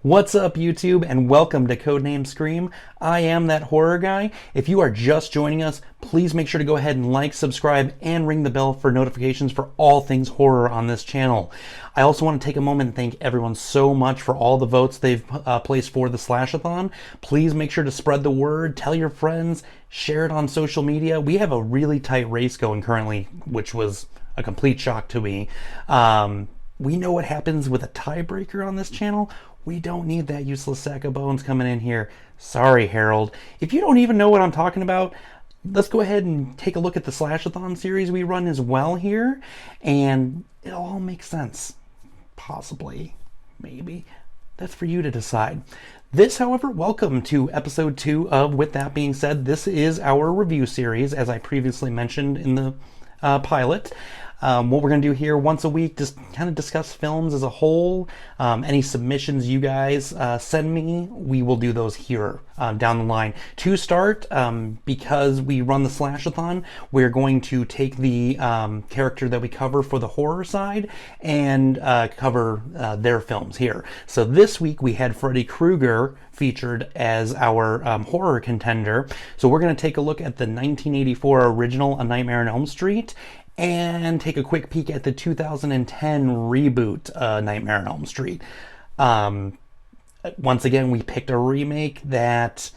What's up, YouTube, and welcome to Codename Scream. I am that horror guy. If you are just joining us, please make sure to go ahead and like, subscribe, and ring the bell for notifications for all things horror on this channel. I also want to take a moment and thank everyone so much for all the votes they've placed for the Slashathon. Please make sure to spread the word, tell your friends, share it on social media. We have a really tight race going currently, which was a complete shock to me. We know what happens with a tiebreaker on this channel. We don't need that useless sack of bones coming in here. Sorry, Harold. If you don't even know what I'm talking about, let's go ahead and take a look at the Slashathon series we run as well here, and it'll all make sense. Possibly. Maybe. That's for you to decide. This, however, welcome to episode 2 of With That Being Said. This is our review series, as I previously mentioned in the pilot. What we're going to do here once a week, just kind of discuss films as a whole. Any submissions you guys send me, we will do those here down the line. To start, because we run the Slashathon, we're going to take the character that we cover for the horror side and cover their films here. So this week we had Freddy Krueger featured as our horror contender. So we're going to take a look at the 1984 original A Nightmare on Elm Street and take a quick peek at the 2010 reboot Nightmare on Elm Street. Once again, we picked a remake that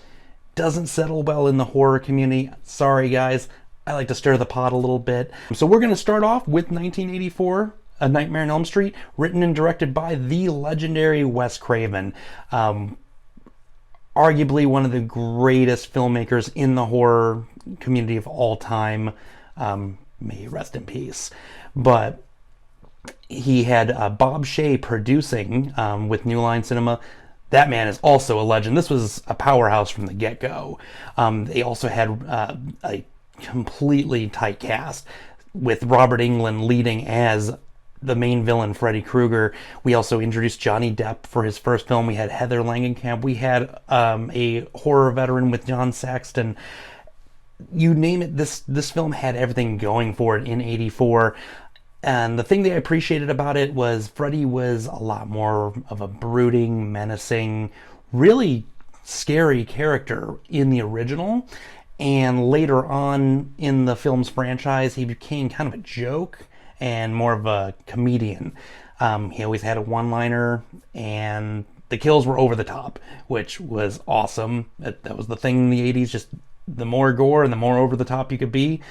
doesn't settle well in the horror community. Sorry guys, I like to stir the pot a little bit. So we're going to start off with 1984 A Nightmare on Elm Street, written and directed by the legendary Wes Craven. Arguably one of the greatest filmmakers in the horror community of all time. May he rest in peace. But he had Bob Shea producing with New Line Cinema. That man is also a legend. This was a powerhouse from the get-go. They also had a completely tight cast with Robert Englund leading as the main villain, Freddy Krueger. We also introduced Johnny Depp for his first film. We had Heather Langenkamp. We had a horror veteran with John Saxton. You name it, this film had everything going for it in '84. And the thing that I appreciated about it was Freddy was a lot more of a brooding, menacing, really scary character in the original. And later on in the film's franchise, he became kind of a joke and more of a comedian. He always had a one-liner, and the kills were over the top, which was awesome. That was the thing in the 80s, just the more gore and the more over the top you could be,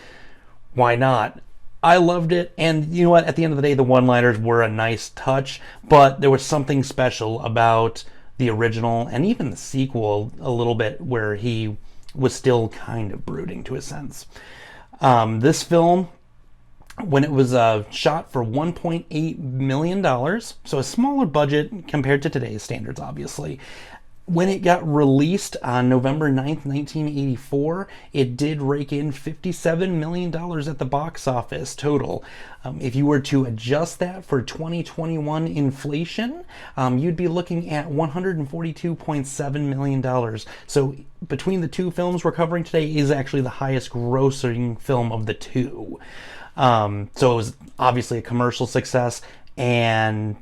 why not? I loved it, and you know what? At the end of the day, the one-liners were a nice touch, but there was something special about the original and even the sequel a little bit, where he was still kind of brooding to a sense. This film, when it was shot for $1.8 million, so a smaller budget compared to today's standards, obviously. When it got released on November 9th, 1984, it did rake in $57 million at the box office total. If you were to adjust that for 2021 inflation, you'd be looking at $142.7 million. So between the two films we're covering today is actually the highest grossing film of the two. So it was obviously a commercial success, and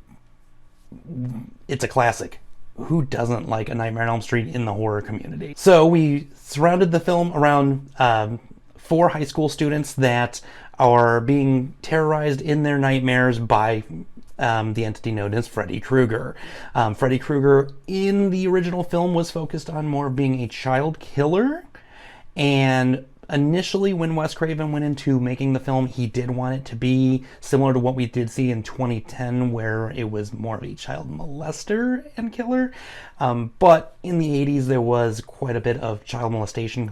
it's a classic. Who doesn't like A Nightmare on Elm Street in the horror community? So we surrounded the film around 4 high school students that are being terrorized in their nightmares by the entity known as Freddy Krueger. Freddy Krueger in the original film was focused on more of being a child killer, and initially when Wes Craven went into making the film, he did want it to be similar to what we did see in 2010, where it was more of a child molester and killer. But in the 80s, there was quite a bit of child molestation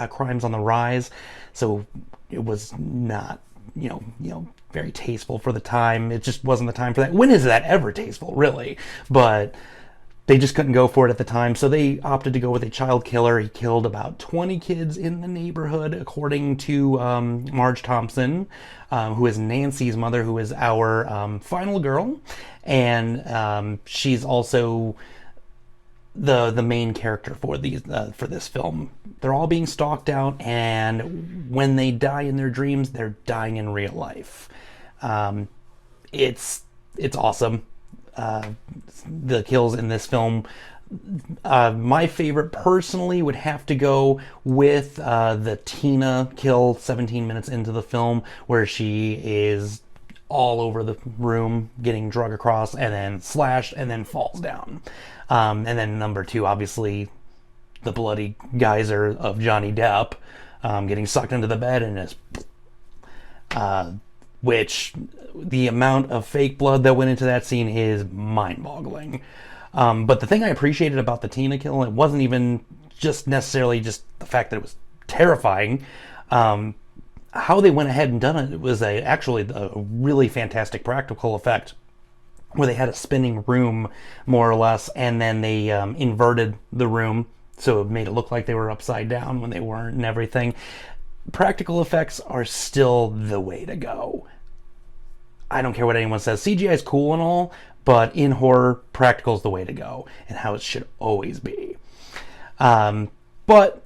crimes on the rise, so it was not, very tasteful for the time. It just wasn't the time for that. When is that ever tasteful, really? But they just couldn't go for it at the time, so they opted to go with a child killer. He killed about 20 kids in the neighborhood, according to Marge Thompson, who is Nancy's mother, who is our final girl, and she's also the main character for this film. They're all being stalked out, and when they die in their dreams, they're dying in real life. It's awesome. the kills in this film. My favorite personally would have to go with the Tina kill 17 minutes into the film, where she is all over the room getting drug across and then slashed and then falls down. And then number 2, obviously, the bloody geyser of Johnny Depp getting sucked into the bed and just... which the amount of fake blood that went into that scene is mind-boggling. But the thing I appreciated about the Tina kill, it wasn't even just necessarily just the fact that it was terrifying. How they went ahead and done it was actually a really fantastic practical effect, where they had a spinning room, more or less, and then they inverted the room, so it made it look like they were upside down when they weren't and everything. Practical effects are still the way to go. I don't care what anyone says. CGI is cool and all, but in horror, practical is the way to go, and how it should always be. But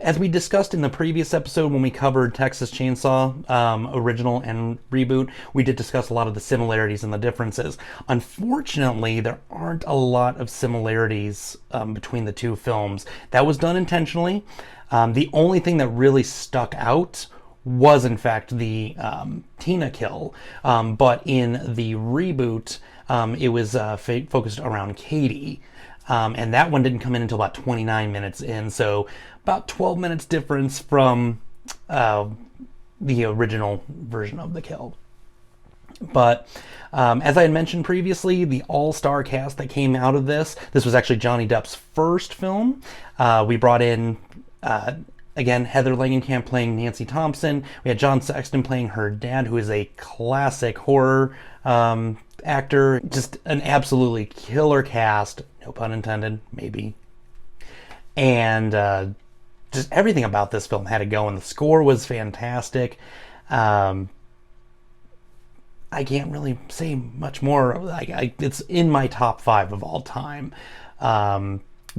as we discussed in the previous episode when we covered Texas Chainsaw original and Reboot, we did discuss a lot of the similarities and the differences. Unfortunately, there aren't a lot of similarities between the two films. That was done intentionally. The only thing that really stuck out was, in fact, the Tina kill. But in the Reboot, it was focused around Katie. And that one didn't come in until about 29 minutes in, so about 12 minutes difference from the original version of the kill. But as I had mentioned previously, the all-star cast that came out of this was actually Johnny Depp's first film. We brought in, again, Heather Langenkamp playing Nancy Thompson. We had John Saxton playing her dad, who is a classic horror actor. Just an absolutely killer cast, no pun intended, maybe. And just everything about this film had to go, and the score was fantastic. I can't really say much more. It's in my top 5 of all time.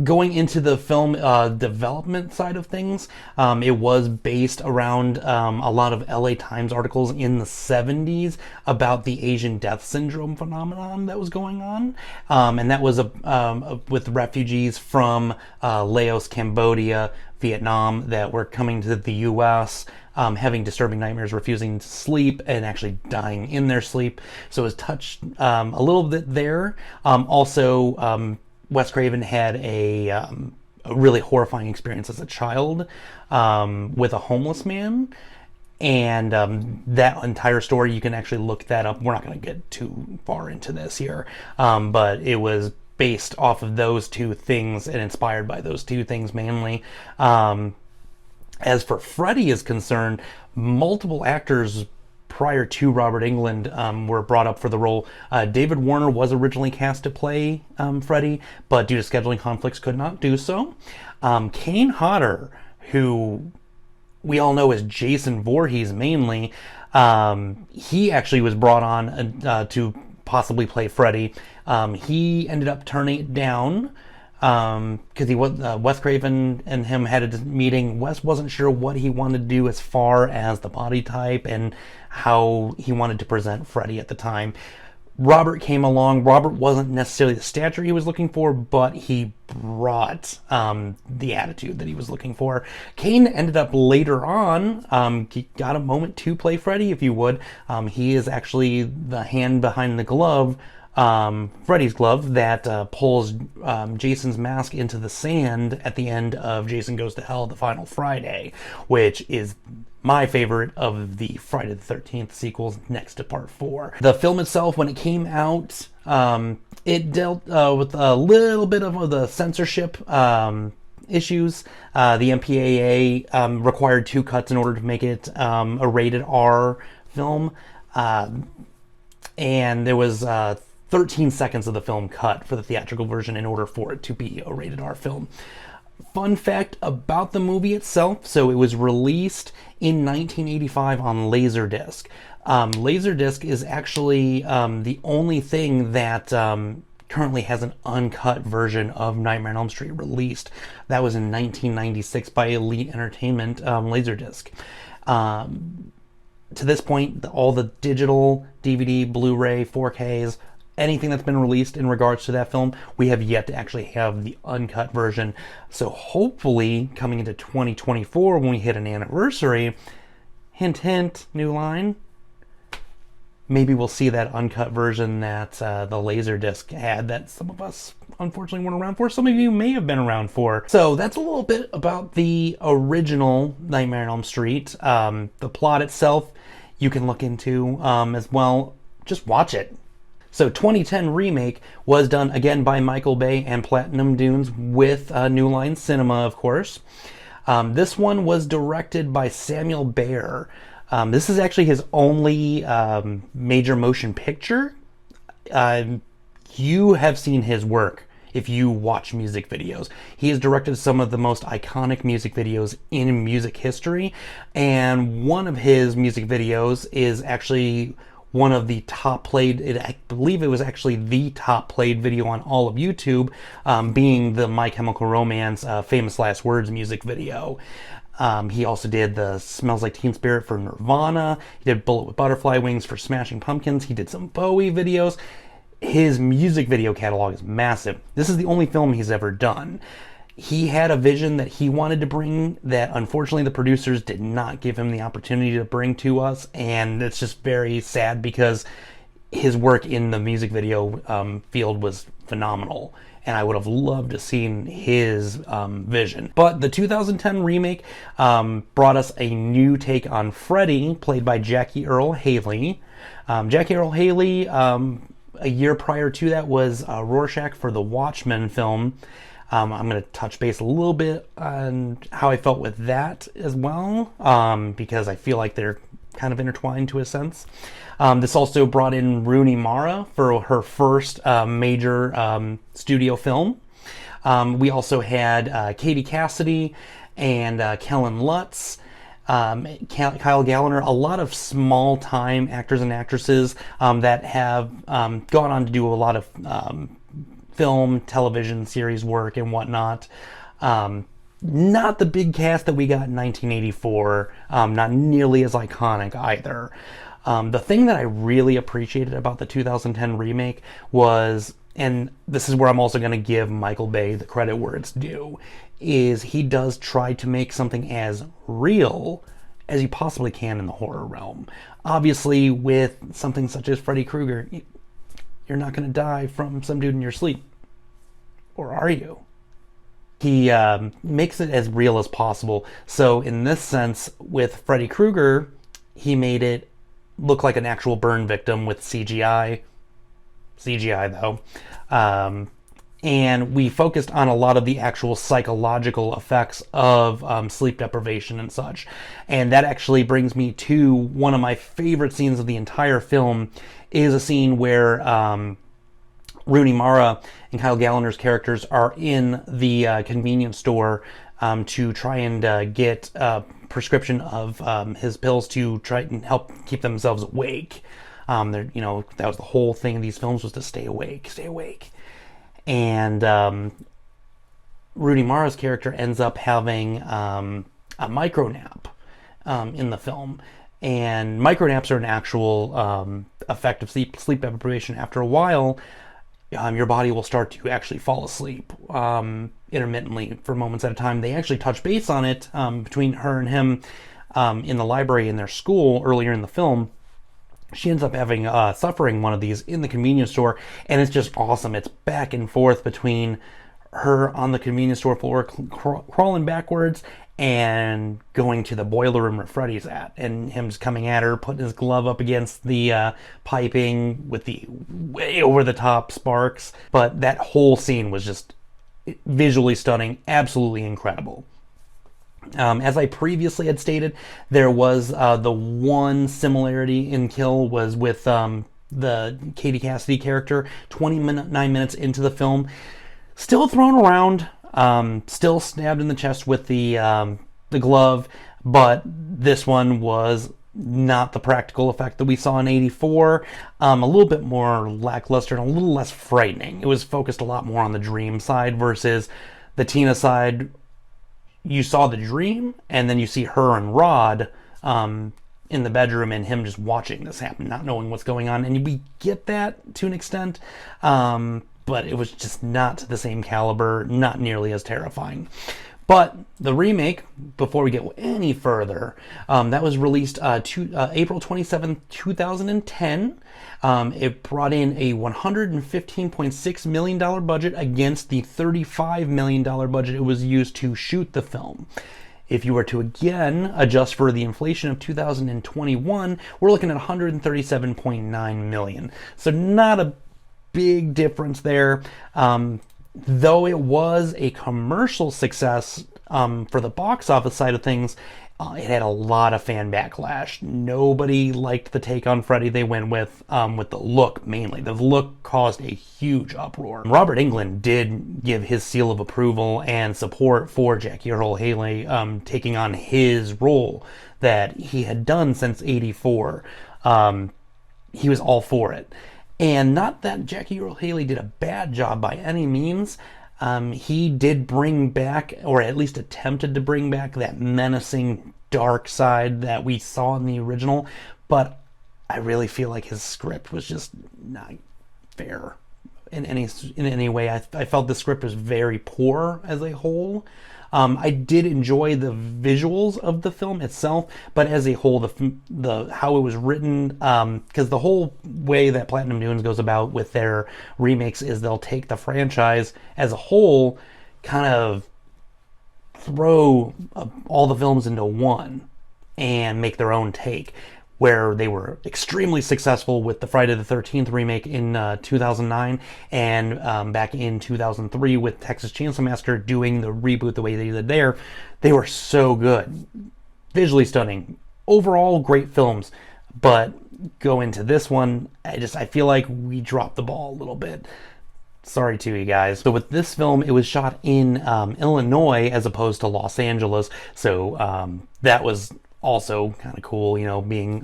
Going into the film development side of things, it was based around a lot of LA Times articles in the 70s about the Asian death syndrome phenomenon that was going on. And that was with refugees from Laos, Cambodia, Vietnam that were coming to the U.S., having disturbing nightmares, refusing to sleep, and actually dying in their sleep. So it was touched a little bit there. Also, Wes Craven had a really horrifying experience as a child with a homeless man. And that entire story, you can actually look that up. We're not going to get too far into this here. But it was based off of those two things and inspired by those two things mainly. As for Freddy is concerned, multiple actors prior to Robert Englund were brought up for the role. David Warner was originally cast to play Freddy, but due to scheduling conflicts could not do so. Kane Hodder, who we all know as Jason Voorhees mainly, he actually was brought on to possibly play Freddy. He ended up turning it down because he was Wes Craven and him had a meeting. Wes wasn't sure what he wanted to do as far as the body type and how he wanted to present Freddy at the time. Robert came along. Robert wasn't necessarily the stature he was looking for, but he brought the attitude that he was looking for. Kane ended up later on, he got a moment to play Freddy, if you would. He is actually the hand behind the glove, Freddy's glove, that pulls Jason's mask into the sand at the end of Jason Goes to Hell, the final Friday, which is my favorite of the Friday the 13th sequels next to part 4. The film itself, when it came out, it dealt with a little bit of the censorship issues. The MPAA required 2 cuts in order to make it a rated R film. And there was 13 seconds of the film cut for the theatrical version in order for it to be a rated R film. Fun fact about the movie itself, so it was released in 1985 on Laserdisc. Laserdisc is actually the only thing that currently has an uncut version of Nightmare on Elm Street released. That was in 1996 by Elite Entertainment, Laserdisc. To this point, all the digital, DVD, Blu-ray, 4Ks, anything that's been released in regards to that film. We have yet to actually have the uncut version. So hopefully coming into 2024 when we hit an anniversary, hint hint, new line, maybe we'll see that uncut version that the Laserdisc had that some of us unfortunately weren't around for. Some of you may have been around for. So that's a little bit about the original Nightmare on Elm Street. The plot itself you can look into as well. Just watch it. So 2010 remake was done again by Michael Bay and Platinum Dunes with New Line Cinema, of course. This one was directed by Samuel Bayer. This is actually his only major motion picture. You have seen his work if you watch music videos. He has directed some of the most iconic music videos in music history, and one of his music videos is actually one of the top played, I believe it was actually the top played video on all of YouTube, being the My Chemical Romance Famous Last Words music video. He also did the Smells Like Teen Spirit for Nirvana. He did Bullet with Butterfly Wings for Smashing Pumpkins. He did some Bowie videos. His music video catalog is massive. This is the only film he's ever done. He had a vision that he wanted to bring that unfortunately the producers did not give him the opportunity to bring to us, and it's just very sad because his work in the music video field was phenomenal, and I would have loved to seen his vision. But the 2010 remake brought us a new take on Freddy, played by Jackie Earle Haley. Jackie Earle Haley, a year prior to that, was Rorschach for the Watchmen film. I'm going to touch base a little bit on how I felt with that as well, because I feel like they're kind of intertwined to a sense. This also brought in Rooney Mara for her first major studio film. We also had Katie Cassidy and Kellen Lutz, Kyle Gallner, a lot of small-time actors and actresses that have gone on to do a lot of film, television series work and whatnot. Not the big cast that we got in 1984, not nearly as iconic either. The thing that I really appreciated about the 2010 remake was, and this is where I'm also going to give Michael Bay the credit where it's due, is he does try to make something as real as you possibly can in the horror realm. Obviously, with something such as Freddy Krueger, you're not going to die from some dude in your sleep. Or are you? He makes it as real as possible. So in this sense, with Freddy Krueger, he made it look like an actual burn victim with CGI. CGI, though. And we focused on a lot of the actual psychological effects of sleep deprivation and such. And that actually brings me to one of my favorite scenes of the entire film, is a scene where Rooney Mara and Kyle Gallner's characters are in the convenience store to try and get a prescription of his pills to try and help keep themselves awake. That was the whole thing of these films, was to stay awake, stay awake. And Rooney Mara's character ends up having a micro nap in the film. And micronaps are an actual effect of sleep deprivation. After a while, your body will start to actually fall asleep intermittently for moments at a time. They actually touch base on it between her and him in the library in their school earlier in the film. She ends up having suffering one of these in the convenience store, and it's just awesome. It's back and forth between her on the convenience store floor crawling backwards and going to the boiler room where Freddy's at, and him just coming at her, putting his glove up against the piping with the way over the top sparks. But that whole scene was just visually stunning, absolutely incredible. As I previously had stated, there was the one similarity in kill was with the Katie Cassidy character. 29 minutes into the film, still thrown around, still stabbed in the chest with the glove, but this one was not the practical effect that we saw in 84. A little bit more lackluster and a little less frightening. It was focused a lot more on the dream side versus the Tina side. You saw the dream, and then you see her and Rod in in the bedroom and him just watching this happen, not knowing what's going on. And we get that to an extent, but it was just not to the same caliber, not nearly as terrifying. But the remake, before we get any further, that was released April 27th, 2010. It brought in a $115.6 million budget against the $35 million budget it was used to shoot the film. If you were to again adjust for the inflation of 2021, we're looking at $137.9 million. So not a big difference there. Though it was a commercial success for the box office side of things, it had a lot of fan backlash. Nobody liked the take on Freddy they went with the look mainly. The look caused a huge uproar. Robert Englund did give his seal of approval and support for Jackie Earle Haley taking on his role that he had done since '84. He was all for it. And not that Jackie Earle Haley did a bad job by any means. He did bring back, or at least attempted to bring back, that menacing dark side that we saw in the original. But I really feel like his script was just not fair in any way. I felt the script was very poor as a whole. I did enjoy the visuals of the film itself, but as a whole, the how it was written, because the whole way that Platinum Dunes goes about with their remakes is they'll take the franchise as a whole, kind of throw all the films into one and make their own take. Where they were extremely successful with the Friday the 13th remake in 2009, and back in 2003 with Texas Chainsaw Massacre doing the reboot the way they did there. They were so good. Visually stunning. Overall, great films. But go into this one, I feel like we dropped the ball a little bit. Sorry to you guys. So with this film, it was shot in Illinois as opposed to Los Angeles. So that was also kind of cool, you know, being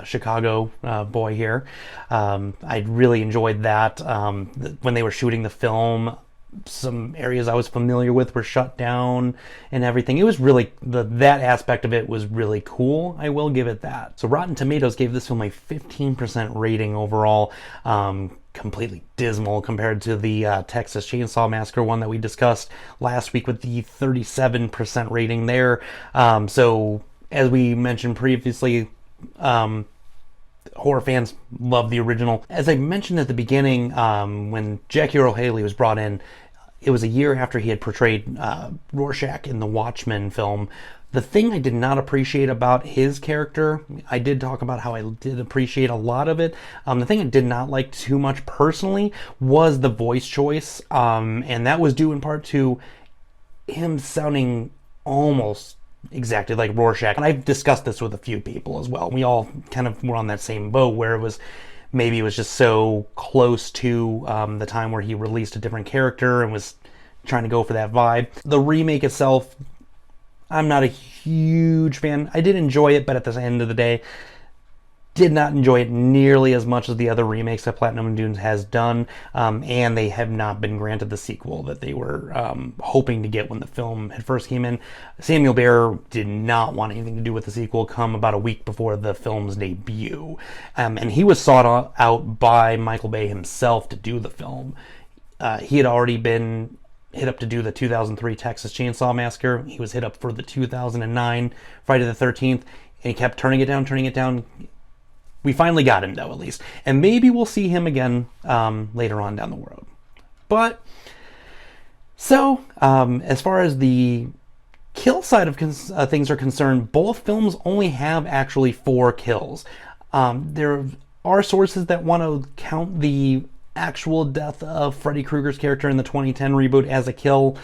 Chicago boy here. I really enjoyed that. When they were shooting the film, some areas I was familiar with were shut down and everything. It was really, that aspect of it was really cool. I will give it that. So Rotten Tomatoes gave this film a 15% rating overall. Completely dismal compared to the Texas Chainsaw Massacre one that we discussed last week with the 37% rating there. So as we mentioned previously, horror fans love the original. As I mentioned at the beginning, when Jackie Earle Haley was brought in, it was a year after he had portrayed Rorschach in the Watchmen film. The thing I did not appreciate about his character, I did talk about how I did appreciate a lot of it. The thing I did not like too much personally was the voice choice. And that was due in part to him sounding almost exactly like Rorschach. And I've discussed this with a few people as well. We all kind of were on that same boat where it was, maybe it was just so close to the time where he released a different character and was trying to go for that vibe. The remake itself, I'm not a huge fan. I did enjoy it, but at the end of the day, did not enjoy it nearly as much as the other remakes that Platinum Dunes has done, and they have not been granted the sequel that they were hoping to get when the film had first came in. Samuel Bayer did not want anything to do with the sequel come about a week before the film's debut, and he was sought out by Michael Bay himself to do the film. He had already been hit up to do the 2003 Texas Chainsaw Massacre. He was hit up for the 2009 Friday the 13th, and he kept turning it down. We finally got him, though, at least. And maybe we'll see him again later on down the road. But, so, as far as the kill side of things are concerned, both films only have actually 4 kills. There are sources that want to count the actual death of Freddy Krueger's character in the 2010 reboot as a kill.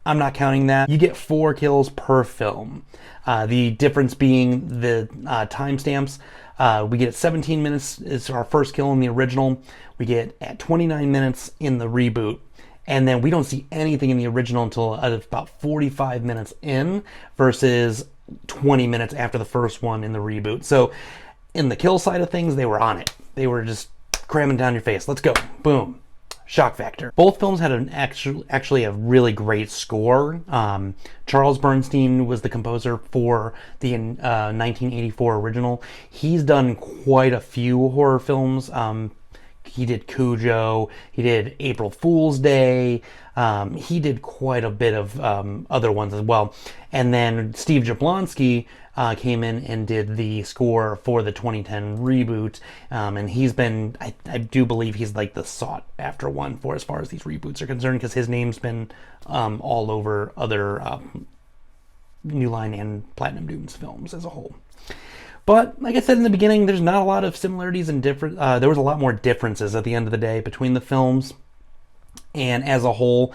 I'm not counting that. You get 4 kills per film. The difference being the timestamps. We get at 17 minutes is our first kill in the original. We get at 29 minutes in the reboot. And then we don't see anything in the original until about 45 minutes in versus 20 minutes after the first one in the reboot. So in the kill side of things, they were on it. They were just cramming down your face. Let's go. Boom. shock factor. Both films had an actually a really great score. Charles Bernstein was the composer for the 1984 original. He's done quite a few horror films. He did Cujo, he did April Fool's Day, he did quite a bit of other ones as well. And then Steve Jablonsky came in and did the score for the 2010 reboot, and he's been, I do believe he's like the sought after one for as far as these reboots are concerned, because his name's been all over other New Line and Platinum Dunes films as a whole. But like I said in the beginning, there's not a lot of similarities and different. There was a lot more differences at the end of the day between the films. And as a whole,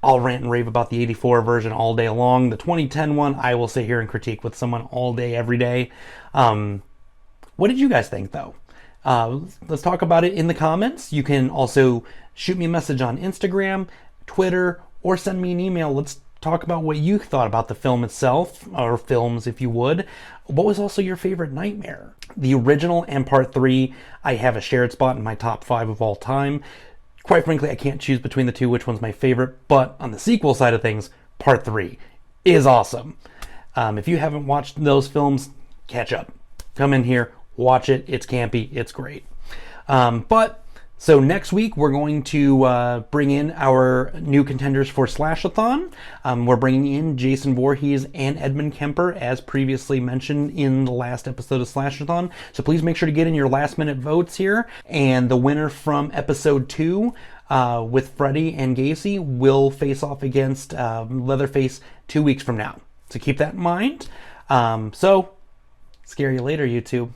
I'll rant and rave about the 84 version all day long. The 2010 one, I will sit here and critique with someone all day, every day. What did you guys think, though? Let's talk about it in the comments. You can also shoot me a message on Instagram, Twitter, or send me an email. Let's talk about what you thought about the film itself, or films if you would. What was also your favorite nightmare? The original and part 3, I have a shared spot in my top 5 of all time. Quite frankly, I can't choose between the two which one's my favorite, but on the sequel side of things, part 3 is awesome. If you haven't watched those films, catch up. Come in here, watch it. It's campy, it's great. So next week, we're going to bring in our new contenders for Slashathon. We're bringing in Jason Voorhees and Edmund Kemper, as previously mentioned in the last episode of Slashathon. So please make sure to get in your last-minute votes here. And the winner from episode 2 with Freddy and Gacy will face off against Leatherface 2 weeks from now. So keep that in mind. So, scare you later, YouTube.